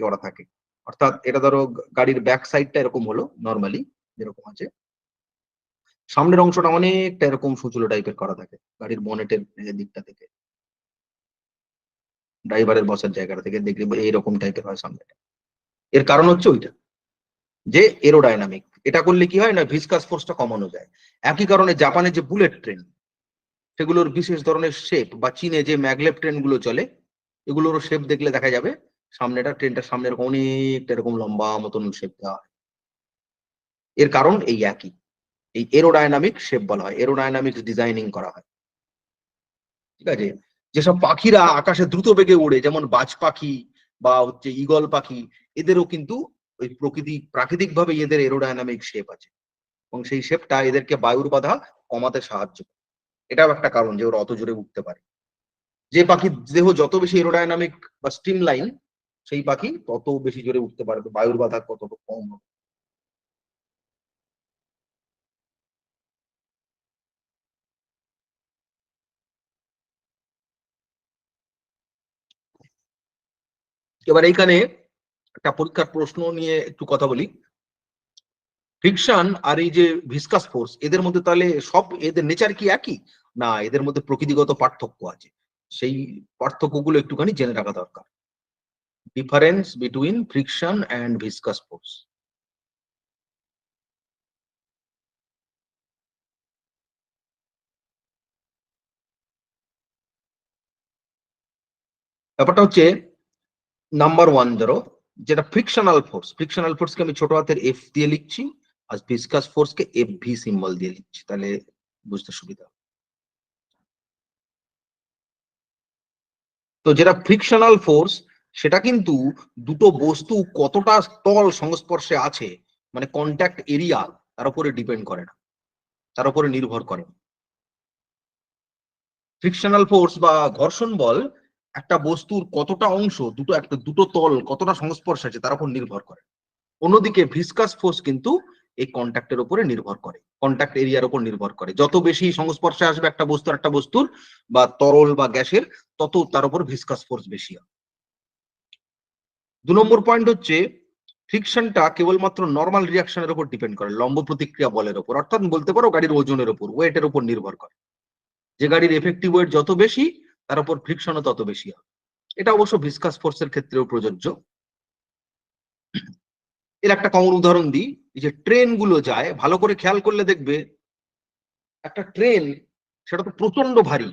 Speaker 1: করা থাকে। অর্থাৎ এটা ধরো গাড়ির ব্যাক সাইডটা এরকম হলো নর্মালি যেরকম আছে, সামনের অংশটা অনেকটা এরকম সুচুলো টাইপের করা থাকে গাড়ির বনেটের দিকটা থেকে, ড্রাইভারের বসার জায়গাটা থেকে দেখবে এইরকম টাইপের হয় সামনেটা। এর কারণ হচ্ছে ওইটা, যে এরোডাইনামিক। এটা করলে কি হয় না, ভিসকাস ফোর্সটা কমানো যায়। একই কারণে জাপানে যে বুলেট ট্রেন, সেগুলোর বিশেষ ধরনের শেপ, বা চীনে যে ম্যাগলেভ ট্রেন গুলো চলে, এগুলোরও শেপ দেখলে দেখা যাবে সামনেটা, ট্রেনটার সামনে এরকম অনেকটা এরকম লম্বা মতন শেপ দেওয়া হয়। এর কারণ এই একই, এই এরোডাইনামিক শেপ বলা হয়, এরোডাইনামিক্স ডিজাইনিং করা হয়। ঠিক আছে, যেসব পাখিরা আকাশে দ্রুত বেগে উড়ে, যেমন বাজ পাখি বা হচ্ছে ঈগল পাখি, এদেরও কিন্তু ওই প্রাকৃতিক ভাবে এদের এরোডাইনামিক শেপ আছে, এবং সেই শেপটা এদেরকে বায়ুর বাধা কমাতে সাহায্য করে। এটাও একটা কারণ যে ওরা অত জোরে উঠতে পারে। যে পাখির দেহ যত বেশি এরোডাইনামিক বা স্ট্রিম লাইন, সেই পাখি তত বেশি জোরে উঠতে পারবে, বায়ুর বাধা কত কম হবে। এবার এইখানে একটা পরীক্ষার প্রশ্ন নিয়ে একটু কথা বলি। ফ্রিকশন আর এই যে ভিসকাস ফোর্স, এদের মধ্যে তাহলে সব এদের নেচার কি একই? না, এদের মধ্যে প্রকৃতিগত পার্থক্য আছে। সেই পার্থক্যগুলো একটুখানি জেনে রাখা দরকার। Difference between friction and viscous force. ব্যাপারটা হচ্ছে, নাম্বার ওয়ান ধরো, যেটা ফ্রিকশনাল ফোর্স, ফ্রিকশনাল ফোর্সকে আমি ছোট হাতের এফ দিয়ে লিখছি, আর ভিসকাস ফোর্সকে এফ ভি সিম্বল দিয়ে লিখছি, তাহলে বুঝতে সুবিধা। তো যেটা ফ্রিকশনাল ফোর্স, সেটা কিন্তু দুটো বস্তু কতটা তল সংস্পর্শে আছে, মানে কন্ট্যাক্ট এরিয়া, তার উপরে ডিপেন্ড করে না, তার উপরে নির্ভর করে না। ফ্রিকশনাল ফোর্স বা ঘর্ষণ বল একটা বস্তুর কতটা অংশ, দুটো তল কতটা সংস্পর্শে আছে তার উপর নির্ভর করে। অন্যদিকে ভিসকাস ফোর্স কিন্তু এই কন্ট্যাক্টের উপরে নির্ভর করে, কন্ট্যাক্ট এরিয়ার উপর নির্ভর করে। যত বেশি সংস্পর্শে আসবে একটা বস্তুর বা তরল বা গ্যাসের, তত তার উপর ভিসকাস ফোর্স বেশি হয়। 2 নম্বর পয়েন্ট হচ্ছে, ফ্রিকশনটা কেবলমাত্র নর্মাল রিয়াকশনের উপর ডিপেন্ড করে, লম্ব প্রতিক্রিয়া বলের উপর, অর্থাৎ বলতে পারো গাড়ির ওজনের উপর, ওয়েটের উপর নির্ভর করে। যে গাড়ির এফেক্টিভ ওয়েট যত বেশি, তার উপর ফ্রিকশনও তত বেশি হয়। এটা অবশ্য ভিসকাস ফোর্সের ক্ষেত্রেও প্রযোজ্য। এর একটা কমন উদাহরণ দিই, এই যে ট্রেন গুলো যায়, ভালো করে খেয়াল করলে দেখবে একটা ট্রেন, সেটা তো প্রচন্ড ভারী।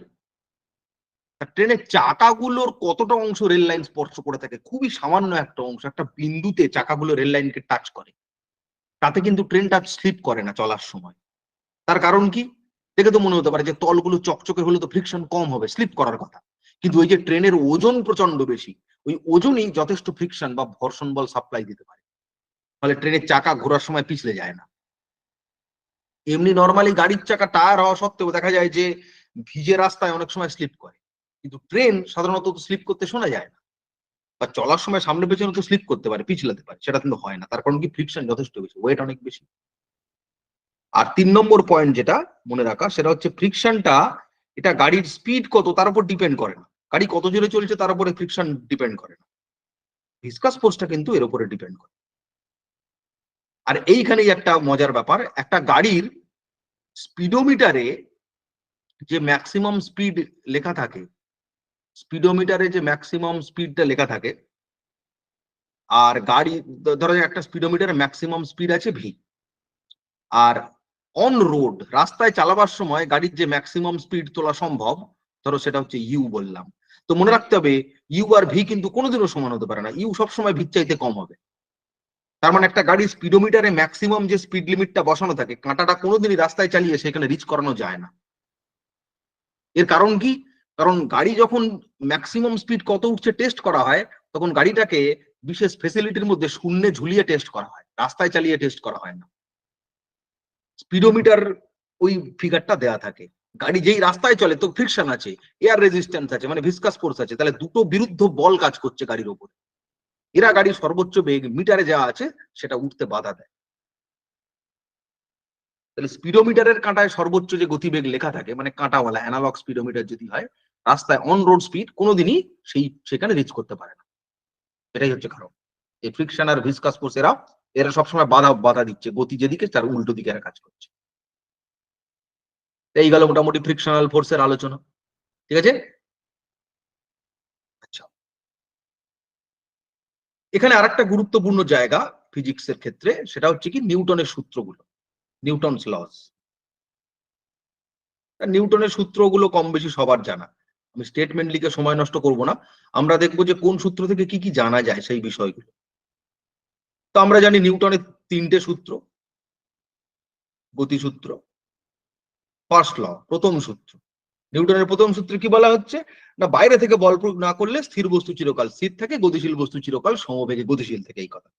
Speaker 1: ট্রেনের চাকাগুলোর কতটা অংশ রেল লাইন স্পর্শ করে থাকে? খুবই সামান্য একটা অংশ, একটা বিন্দুতে চাকাগুলো রেল লাইনকে টাচ করে, তাতে কিন্তু ট্রেনটা স্লিপ করে না চলার সময়। তার কারণ কি? দেখে তো মনে হতে পারে যে তলগুলো চকচকে হলে তো ফ্রিকশন কম হবে, স্লিপ করার কথা, কিন্তু ওই যে ট্রেনের ওজন প্রচন্ড বেশি, ওই ওজনই যথেষ্ট ফ্রিকশন বা ঘর্ষণ বল সাপ্লাই দিতে পারে, ফলে ট্রেনের চাকা ঘোরার সময় পিছলে যায় না। এমনি নর্মালি গাড়ির চাকা টায়ার হওয়া সত্ত্বেও দেখা যায় যে ভিজে রাস্তায় অনেক সময় স্লিপ করে, কিন্তু ট্রেন সাধারণত স্লিপ করতে শোনা যায় না, বা চলার সময় সামনে পেছনে তো স্লিপ করতে পারে, পিছলাতে পারে, সেটা কিন্তু হয় না। তার কারণ কি? ফ্রিকশন যথেষ্ট বেশি, ওয়েট অনেক বেশি। আর 3 নম্বর পয়েন্ট যেটা মনে রাখা, সেটা হচ্ছে ফ্রিকশনটা, এটা গাড়ির স্পিড কত তার উপর ডিপেন্ড করে না, গাড়ি কত জোরে চলছে তার উপরে ফ্রিকশন ডিপেন্ড করে না, ভিসকাস ফোর্সটা কিন্তু এর উপরে ডিপেন্ড করে। আর এইখানেই একটা মজার ব্যাপার, একটা গাড়ির স্পিডোমিটারে যে ম্যাক্সিমাম স্পিড লেখা থাকে, স্পিডোমিটারে যে ম্যাক্সিমাম স্পিডটা লেখা থাকে, আর গাড়ি, ধরো একটা স্পিডোমিটারে ম্যাক্সিমাম স্পিড আছে ভি, আর অন রোড রাস্তায় চালাবার সময় গাড়ির যে ম্যাক্সিমাম স্পিড তোলা সম্ভব, ধরো সেটা হচ্ছে ইউ বললাম। তো মনে রাখতে হবে ইউ আর ভি কিন্তু কোনোদিনও সমান হতে পারে না, ইউ সবসময় ভির চাইতে কম হবে। তার মানে একটা গাড়ির স্পিডোমিটারে ম্যাক্সিমাম যে স্পিড লিমিটটা বসানো থাকে, কাঁটাটা কোনোদিনই রাস্তায় চালিয়ে সেখানে রিচ করানো যায় না। এর কারণ কি? কারণ গাড়ি যখন ম্যাক্সিমাম স্পিড কত উঠছে টেস্ট করা হয়, তখন গাড়িটাকে বিশেষ ফেসিলিটির মধ্যে শূন্যে ঝুলিয়ে টেস্ট করা হয়, রাস্তায় চালিয়ে টেস্ট করা হয় না। স্পিডোমিটার ওই ফিগারটা দেয়া থাকে। গাড়ি যেই রাস্তায় চলে তো ফ্রিকশন আছে, এয়ার রেজিস্ট্যান্স আছে, মানে ভিসকাস ফোর্স আছে, তাহলে দুটো বিরুদ্ধ বল কাজ করছে গাড়ির উপর, এরা গাড়ির সর্বোচ্চ বেগ মিটারে যা আছে সেটা উঠতে বাধা দেয়। তাহলে স্পিডোমিটারের কাঁটায় সর্বোচ্চ যে গতিবেগ লেখা থাকে, মানে কাঁটাওয়ালা অ্যানালগ স্পিডোমিটার যদি হয়, রাস্তায় অন রোড স্পিড কোনোদিনই সেখানে রিচ করতে পারে না। এটাই হচ্ছে কারণ। এই ফ্রিকশন আর ভিসকাস ফোর্স এরা সবসময় বাধা দিচ্ছে, গতি যেদিকে তার উল্টো দিকে এরা কাজ করছে। এই গেল মোটামুটি ফ্রিকশনাল ফোর্সের আলোচনা, ঠিক আছে? আচ্ছা, এখানে আরেকটা গুরুত্বপূর্ণ জায়গা ফিজিক্সের ক্ষেত্রে, সেটা হচ্ছে কি নিউটনের সূত্রগুলো, নিউটনস লস। নিউটনের সূত্রগুলো কম বেশি সবার জানা, আমি স্টেটমেন্ট লিখে সময় নষ্ট করব না, আমরা দেখবো যে কোন সূত্র থেকে কি কি জানা যায় সেই বিষয়গুলো। তো আমরা জানি নিউটনের 3টে সূত্র, গতিসূত্র, ফার্স্ট ল, প্রথম সূত্র। নিউটনের প্রথম সূত্রে কি বলা হচ্ছে না, বাইরে থেকে বল প্রয়োগ না করলে স্থির বস্তু চিরকাল স্থির থাকে, গতিশীল বস্তু চিরকাল সমবেগে গতিশীল থাকে, এই কথা।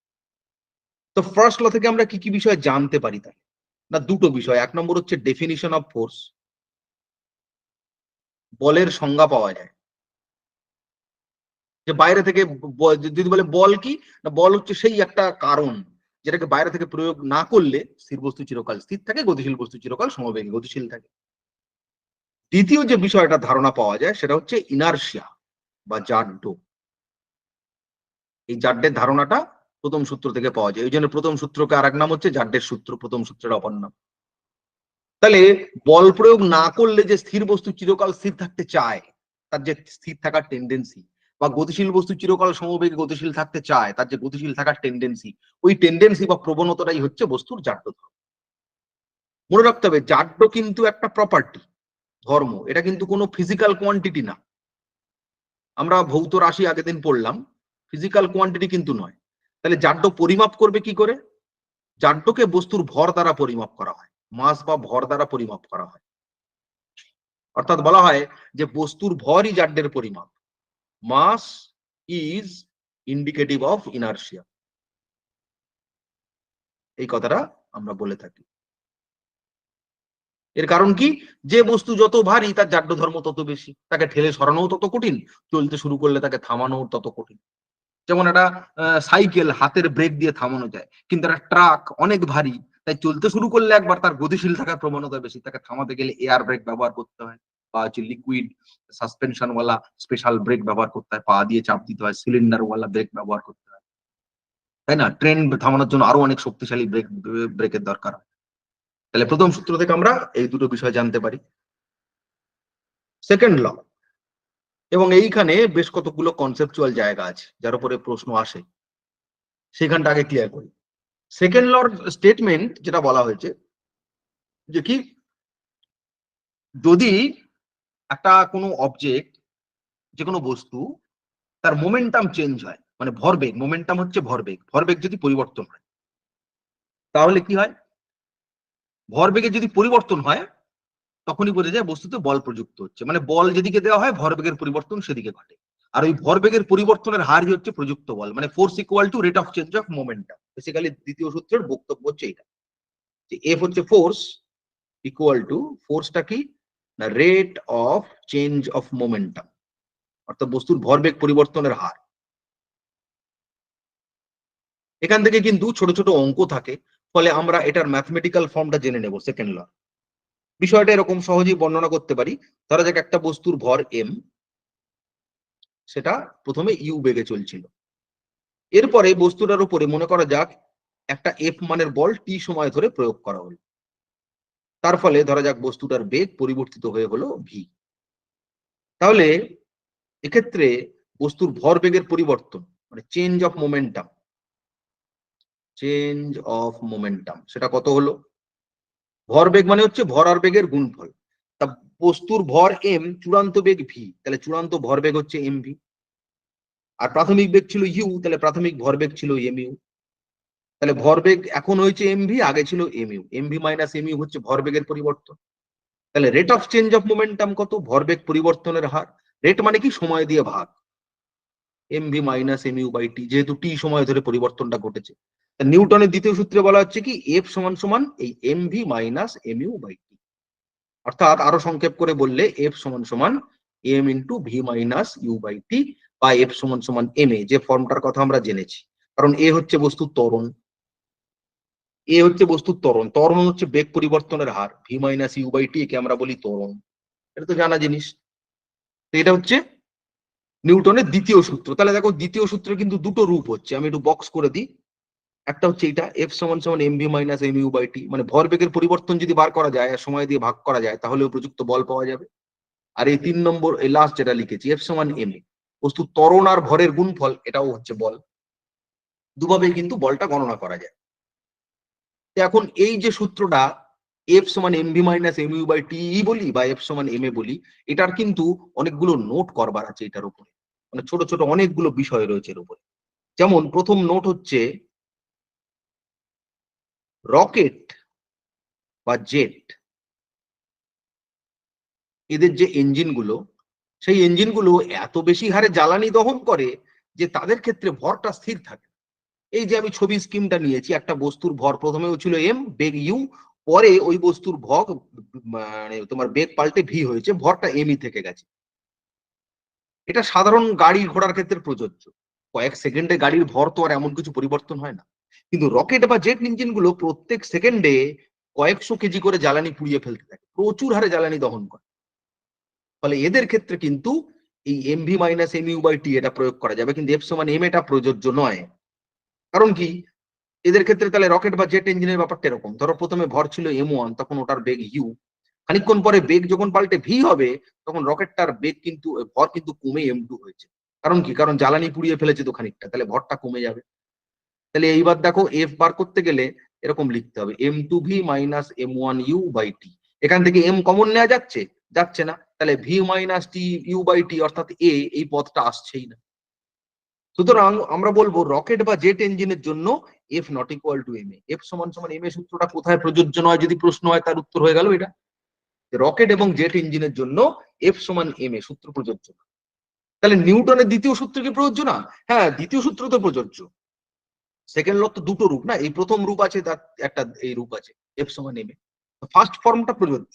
Speaker 1: তো ফার্স্ট ল থেকে আমরা কি কি বিষয় জানতে পারি? তাই না, দুটো বিষয়। 1 নম্বর হচ্ছে ডেফিনিশন অফ ফোর্স, বলের সংজ্ঞা পাওয়া যায়, যে বাইরে থেকে যদি বলে বল কি না, বল হচ্ছে সেই একটা কারণ যেটাকে বাইরে থেকে প্রয়োগ না করলে স্থির বস্তু চিরকাল স্থির থাকে, গতিশীল বস্তু চিরকাল সমবেগে গতিশীল থাকে। দ্বিতীয় যে বিষয়টা ধারণা পাওয়া যায় সেটা হচ্ছে ইনারশিয়া বা জাড্য। এই জাড্যের ধারণাটা প্রথম সূত্র থেকে পাওয়া যায়, এই জন্য প্রথম সূত্রকে আর এক নাম হচ্ছে জাড্যের সূত্র, প্রথম সূত্রের অপর নাম। তাহলে বল প্রয়োগ না করলে যে স্থির বস্তু চিরকাল স্থির থাকতে চায়, তার যে স্থির থাকার টেন্ডেন্সি, বা গতিশীল বস্তু চিরকাল সমবেগে গতিশীল থাকতে চায়, তার যে গতিশীল থাকার টেন্ডেন্সি, ওই টেন্ডেন্সি বা প্রবণতাটাই হচ্ছে বস্তুর জাড্য ধর্ম। মনে রাখতে হবে জাড্য কিন্তু একটা প্রপার্টি, ধর্ম, এটা কিন্তু কোনো ফিজিক্যাল কোয়ান্টিটি না। আমরা ভৌত রাশি আগের দিন পড়লাম, ফিজিক্যাল কোয়ান্টিটি কিন্তু নয়। তাহলে জাড্য পরিমাপ করবে কি করে? জাড্যকে বস্তুর ভর দ্বারা পরিমাপ করা হয়, মাস বা ভর দ্বারা পরিমাপ করা হয়। অর্থাৎ বলা হয় যে বস্তুর ভরই জাড্যের পরিমাপ, much is indicative of inertia, এই কথাটা আমরা বলে থাকি। এর কারণ কি? যে বস্তু যত ভারী তার জাড্য ধর্ম তত বেশি, তাকে ঠেলে সরানো তত কঠিন, চলতে শুরু করলে তাকে থামানো তত কঠিন। যেমন একটা সাইকেল হাতের ব্রেক দিয়ে থামানো যায়, কিন্তু একটা ট্রাক অনেক ভারী, তাই চলতে শুরু করলে একবার তার গতিশীল থাকার প্রবণতা বেশি, তাকে থামাতে গেলে এয়ার ব্রেক ব্যবহার করতে হয়, বা হচ্ছে লিকুইড সাসপেনশন ওয়ালা স্পেশাল ব্রেক ব্যবহার করতে হয়, পা দিয়ে চাপ দিতে হয়, সিলিন্ডার ওয়ালা ব্রেক ব্যবহার করতে হয়, তাই না? ট্রেন থামানোর জন্য আরো অনেক শক্তিশালী ব্রেকের দরকার হয়। তাহলে প্রথম সূত্র থেকে আমরা এই দুটো বিষয় জানতে পারি। সেকেন্ড ল, এবং এইখানে বেশ কতগুলো কনসেপচুয়াল জায়গা আছে যার উপরে প্রশ্ন আসে, সেখানটা আগে ক্লিয়ার করি। সেকেন্ড লর স্টেটমেন্ট যেটা বলা হয়েছে যে কি, যদি একটা কোনো অবজেক্ট, যে কোনো বস্তু, তার মোমেন্টাম চেঞ্জ হয়, মানে ভরবেগ, মোমেন্টাম হচ্ছে ভরবেগ, ভরবেগ যদি পরিবর্তন হয় তাহলে কি হয়? ভরবেগের যদি পরিবর্তন হয় তখনই বোঝা যায় বস্তুতে বল প্রযুক্ত হচ্ছে, মানে বল যেদিকে দেওয়া হয় ভরবেগের পরিবর্তন সেদিকে ঘটে। আর ওই ভরবেগের পরিবর্তনের হারই হচ্ছে প্রযুক্ত বল, মানে force equal to rate of change of momentum. Basically দ্বিতীয় সূত্রের বক্তব্য হচ্ছে এটা, যে এফ হচ্ছে ফোর্স ইকুয়াল টু, ফোর্সটা কি না, rate of change of momentum, অর্থাৎ বস্তুর ভরবেগ পরিবর্তনের হার। এখান থেকে কিন্তু ছোট ছোট অঙ্ক থাকে, ফলে আমরা এটার ম্যাথমেটিক্যাল ফর্মটা জেনে নেব সেকেন্ড ল। বিষয়টা এরকম সহজেই বর্ণনা করতে পারি। ধরা যাক একটা বস্তুর ভর এম, সেটা প্রথমে ইউ বেগে চলছিল, এরপরে বস্তুটার উপরে মনে করা যাক একটা এফ মানের বল টি সময় ধরে প্রয়োগ করা হলো, তার ফলে ধরা যাক বস্তুটার বেগ পরিবর্তিত হয়ে হলো ভি। তাহলে এক্ষেত্রে বস্তুর ভর বেগের পরিবর্তন, মানে change of momentum, change of momentum সেটা কত হলো? ভর বেগ মানে হচ্ছে ভর আর বেগের গুণফল। তা বস্তুর ভর এম, চূড়ান্ত বেগ ভি, তাহলে চূড়ান্ত ভর বেগ হচ্ছে এম ভি। আর প্রাথমিক বেগ ছিল ইউ, তাহলে প্রাথমিক ভর বেগ ছিল এম ইউ। তাহলে ভরবেগ এখন হয়েছে এমভি, আগে ছিল এমইউ। এমভি মাইনাস এমইউ হচ্ছে ভরবেগের পরিবর্তন। তাহলে rate of change of momentum কত? ভরবেগ পরিবর্তনের হার। রেট মানে কি? সময় দিয়ে ভাগ, এমভি মাইনাস এমইউ বাই টি, যেহেতু টি সময় ধরে পরিবর্তনটা ঘটেছে। নিউটনের দ্বিতীয় সূত্রে বলা হচ্ছে কি, এফ সমান সমান এই MV minus MU by T. অর্থাৎ আরো সংক্ষেপ করে বললে এফ সমান সমান M into V minus U by T, বা এফ সমান সমান এম এ, যে ফর্মটার কথা আমরা জেনেছি। কারণ এ হচ্ছে বস্তুর ত্বরণ, এ হচ্ছে বস্তুর ত্বরণ, ত্বরণ হচ্ছে বেগ পরিবর্তনের হার, ভি মাইনাস ইউ বাই টি, একে আমরা বলি ত্বরণ। এটা তো জানা জিনিস। তো এটা হচ্ছে নিউটনের দ্বিতীয় সূত্র। তাহলে দেখো দ্বিতীয় সূত্রে কিন্তু দুটো রূপ হচ্ছে, আমি একটু বক্স করে দিই। একটা হচ্ছে এটা, এফ সমান সমান M V minus M U by T, মানে ভরবেগের পরিবর্তন যদি বার করা যায় আর সময় দিয়ে ভাগ করা যায় তাহলেও প্রযুক্ত বল পাওয়া যাবে। আর এই 3 নম্বর, এই লাস্ট যেটা লিখেছি, এফ সমান এম এ, বস্তু ত্বরণ আর ভরের গুণফল, এটাও হচ্ছে বল। দুভাবেই কিন্তু বলটা গণনা করা যায়। এখন এই যে সূত্রটা, এফ সমান M V minus M U by T বলি বা এফ সমান এম এ বলি, এটার কিন্তু অনেকগুলো নোট করবার আছে এটার উপরে, মানে ছোট ছোট অনেকগুলো বিষয় রয়েছে এর উপরে। যেমন প্রথম নোট হচ্ছে, রকেট বা জেট, এদের যে ইঞ্জিন গুলো, সেই ইঞ্জিন গুলো এত বেশি হারে জ্বালানি দহন করে যে তাদের ক্ষেত্রে ভরটা স্থির থাকে। এই যে আমি ছবি স্কিমটা নিয়েছি, একটা বস্তুর ভর প্রথমেও ছিল এম, বেগ ইউ, পরে ওই বস্তুর ভর মানে তোমার বেগ পাল্টে ভি হয়েছে, ভরটা এমই থেকে গেছে। এটা সাধারণ গাড়ি ঘোড়ার ক্ষেত্রে প্রযোজ্য, কয়েক সেকেন্ডে গাড়ির ভর তো আর এমন কিছু পরিবর্তন হয় না। কিন্তু রকেট বা জেট ইঞ্জিন গুলো প্রত্যেক সেকেন্ডে কয়েকশো কেজি করে জ্বালানি পুড়িয়ে ফেলতে থাকে, প্রচুর হারে জ্বালানি দহন করে। ফলে এদের ক্ষেত্রে কিন্তু এই MV minus M U by T এটা প্রয়োগ করা যাবে, কিন্তু এফ সমান এম এটা প্রযোজ্য নয়। কারণ কি? এদের ক্ষেত্রে তাহলে রকেট বা জেট ইঞ্জিনের ব্যাপারটা এরকম, ধরো প্রথমে ভর ছিল এম ওয়ান, তখন ওটার বেগ ইউ, খানিকক্ষণ পরে বেগ যখন পাল্টে ভি হবে, তখন রকেটটার বেগ কিন্তু, ভর কিন্তু কমে এম টু হয়েছে। কারণ কি? কারণ জ্বালানি পুড়িয়ে ফেলেছে তো খানিকটা, তাহলে ভরটা কমে যাবে। তাহলে এইবার দেখো এফ বার করতে গেলে এরকম লিখতে হবে, M two V minus M one U by T. এখান থেকে এম কমন নেওয়া যাচ্ছে? যাচ্ছে না, তাহলে V minus T U by T অর্থাৎ এ, এই পদটা আসছেই না। সুতরাং আমরা বলবো রকেট বা জেট ইঞ্জিনের জন্য F not equal to M A. F সমান সমান এম এ সূত্রটা কোথায় প্রযোজ্য নয় যদি প্রশ্ন হয়, তার উত্তর হয়ে গেল এটা, রকেট এবং জেট ইঞ্জিনের জন্য এফ সমান এম এ সূত্র প্রযোজ্য না। তাহলে নিউটনের দ্বিতীয় সূত্র কি প্রযোজ্য না? হ্যাঁ, দ্বিতীয় সূত্র তো প্রযোজ্য। সেকেন্ড ল তো দুটো রূপ না, এই প্রথম রূপ আছে, তার একটা এই রূপ আছে, এফ সমান এম এ। ফার্স্ট ফর্মটা প্রযোজ্য,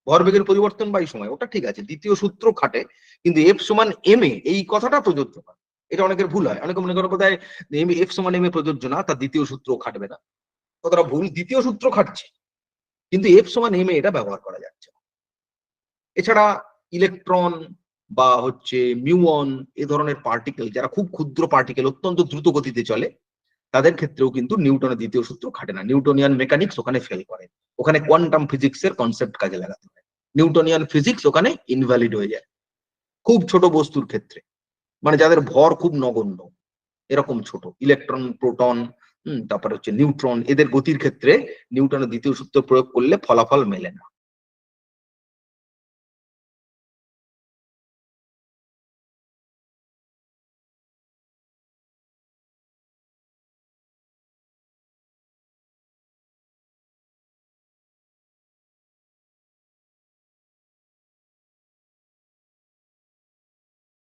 Speaker 1: ভরবেগের পরিবর্তন বাই সময়, ওটা ঠিক আছে, দ্বিতীয় সূত্র খাটে, কিন্তু এফ সমান এম এ এই কথাটা প্রযোজ্য না। এটা অনেকের ভুল হয়, অনেকে মনে করে কোথায় এফ সমান এম এ প্রযোজ্য না, তার দ্বিতীয় সূত্র খাটবে না। কথাটা ভুল, দ্বিতীয় সূত্র খাটছে, কিন্তু এফ সমান এম এ এটা ব্যবহার করা যাচ্ছে না। এছাড়া ইলেকট্রন বা হচ্ছে মিউন, এ ধরনের পার্টিকেল, যারা খুব ক্ষুদ্র পার্টিকেল, অত্যন্ত দ্রুত গতিতে চলে, তাদের ক্ষেত্রেও কিন্তু নিউটনের দ্বিতীয় সূত্র খাটে না। নিউটনিয়ান মেকানিক্স ওখানে ফেল করে, ওখানে কোয়ান্টাম ফিজিক্সের কনসেপ্ট কাজে লাগাতে হয়, নিউটনিয়ান ফিজিক্স ওখানে ইনভ্যালিড হয়ে যায়। খুব ছোট বস্তুর ক্ষেত্রে, মানে যাদের ভর খুব নগণ্য, এরকম ছোট ইলেকট্রন, প্রোটন, তারপরে হচ্ছে নিউট্রন, এদের গতির ক্ষেত্রে নিউটনের দ্বিতীয় সূত্র প্রয়োগ করলে ফলাফল মেলে না।